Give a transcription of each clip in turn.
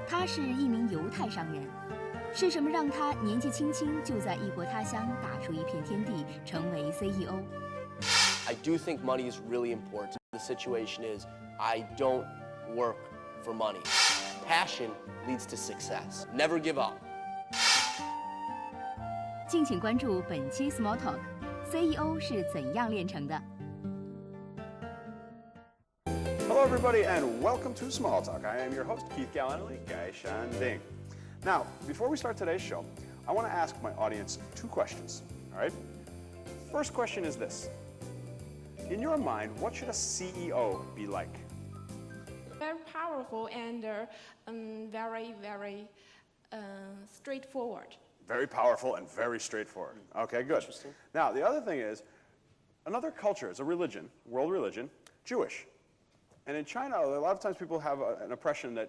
他是一名犹太商人，是什么让他年纪轻轻就在异国他乡打出一片天地，成为 CEO？ I do think money is really important. The situation is, I don't work for money. Passion leads to success. Never give up. 敬请关注本期 Small Talk，CEO 是怎样炼成的？ Hello, everybody, and welcome to Small Talk. I am your host, Keith Gallinelli, Gai Shanding. Now, before we start today's show, I want to ask my audience two questions, all right? First question is this. In your mind, what should a CEO be like? Very powerful and very straightforward. Very powerful and very straightforward. Okay, good. Interesting. Now, the other thing is, another culture is a religion, world religion, Jewish. And in China, a lot of times people have an impression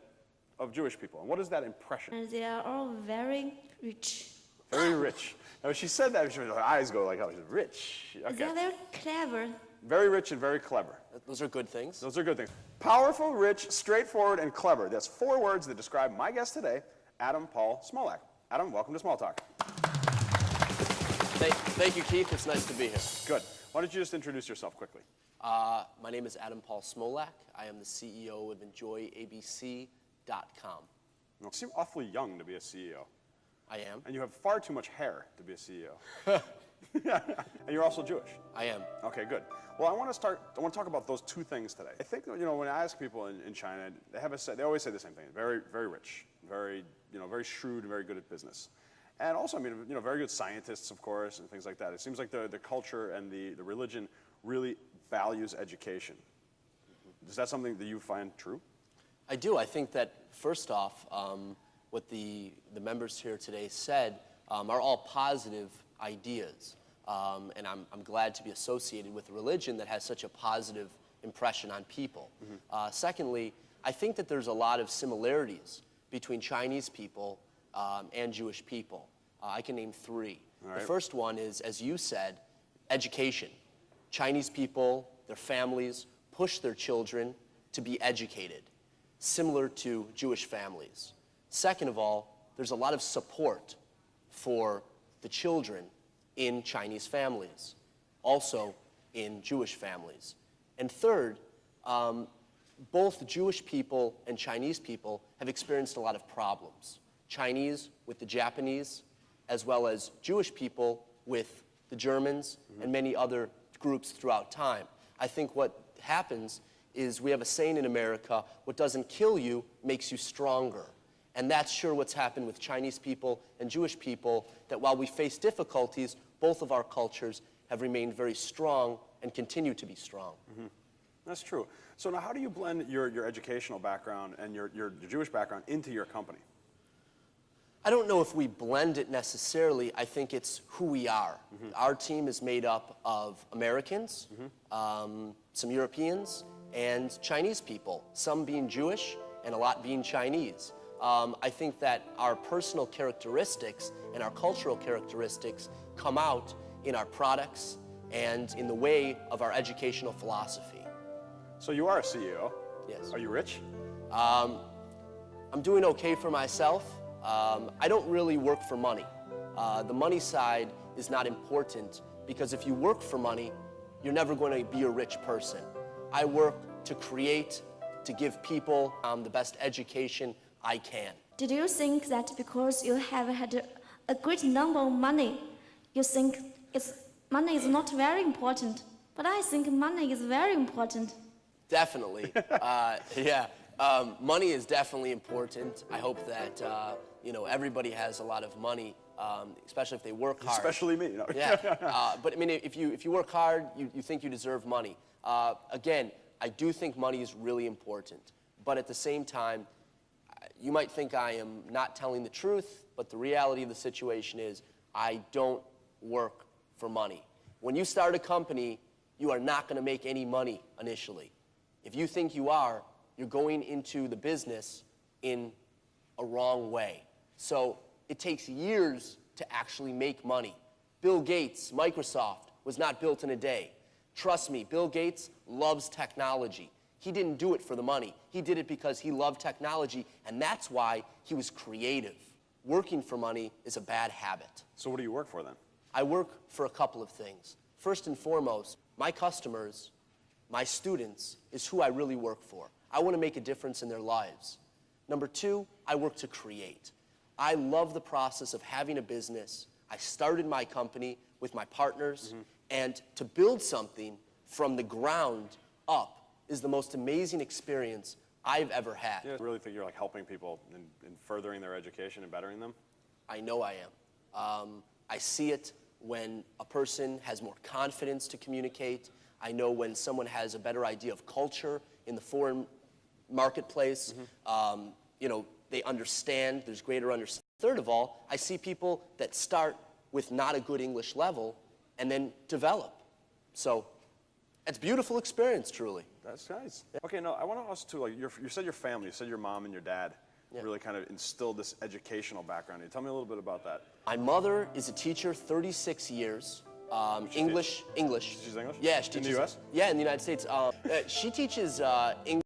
of Jewish people. And what is that impression? And they are all very rich. Very rich. Now, when she said that, her eyes go like, oh, she's rich. Okay. They are very clever. Very rich and very clever. Those are good things. Those are good things. Powerful, rich, straightforward, and clever. That's 4 words that describe my guest today, Adam Paul Smolak. Adam, welcome to Small Talk. Thank you, Keith. It's nice to be here. Good. Why don't you just introduce yourself quickly? My name is Adam Paul Smolak. I am the CEO of EnjoyABC.com. You seem awfully young to be a CEO. I am. And you have far too much hair to be a CEO. And you're also Jewish. I am. Okay, good. Well, I want to talk about those 2 things today. I think, when I ask people in China, they always say the same thing. Very, very rich, very shrewd and very good at business. And also, very good scientists, of course, and things like that. It seems like the culture and the religion really values education. Is that something that you find true? I do. I think that, first off, what the members here today said are all positive ideas. And I'm glad to be associated with a religion that has such a positive impression on people. Mm-hmm. Secondly, I think that there's a lot of similarities between Chinese people and Jewish people. I can name 3. Right. The first one is, as you said, education. Chinese people, their families, push their children to be educated, similar to Jewish families. Second of all, there's a lot of support for the children in Chinese families, also in Jewish families. And third, both Jewish people and Chinese people have experienced a lot of problems. Chinese with the Japanese, as well as Jewish people with the Germans and many other groups throughout time. I think what happens is we have a saying in America, what doesn't kill you makes you stronger. And that's sure what's happened with Chinese people and Jewish people, that while we face difficulties, both of our cultures have remained very strong and continue to be strong. Mm-hmm. That's true. So now how do you blend your educational background and your Jewish background into your company? I don't know if we blend it necessarily. I think it's who we are. Mm-hmm. Our team is made up of Americans, some Europeans, and Chinese people, some being Jewish and a lot being Chinese. I think that our personal characteristics and our cultural characteristics come out in our products and in the way of our educational philosophy. So you are a CEO. Yes. Are you rich? I'm doing okay for myself. I don't really work for money. The money side is not important, because if you work for money, you're never going to be a rich person. I work to create, to give people the best education I can. Did you think that because you have had a great number of money, you think money is not very important? But I think money is very important. Definitely. Yeah. Money is definitely important. I hope that everybody has a lot of money, especially if they work hard. Especially me. No. Yeah. But I mean, if you work hard, you think you deserve money. Again, I do think money is really important. But at the same time, you might think I am not telling the truth, but the reality of the situation is I don't work for money. When you start a company, you are not going to make any money initially. If you think you are, you're going into the business in a wrong way. So it takes years to actually make money. Bill Gates, Microsoft, was not built in a day. Trust me, Bill Gates loves technology. He didn't do it for the money. He did it because he loved technology, and that's why he was creative. Working for money is a bad habit. So what do you work for then? I work for a couple of things. First and foremost, my customers, my students, is who I really work for. I want to make a difference in their lives. Number two, I work to create. I love the process of having a business. I started my company with my partners, and to build something from the ground up is the most amazing experience I've ever had. I really think you're like helping people in furthering their education and bettering them? I know I am. I see it when a person has more confidence to communicate. I know when someone has a better idea of culture in the foreign marketplace. You know, they understand, there's greater understanding. Third of all, I see people that start with not a good English level and then develop. So it's a beautiful experience, truly. That's nice. Yeah. Okay, no, I want to ask too, like, you said your family, you said your mom and your dad really kind of instilled this educational background. Can you tell me a little bit about that? My mother is a teacher, 36 years. English. She's English? Yeah, she teaches. In the U.S.? Yeah, in the United States. She teaches English.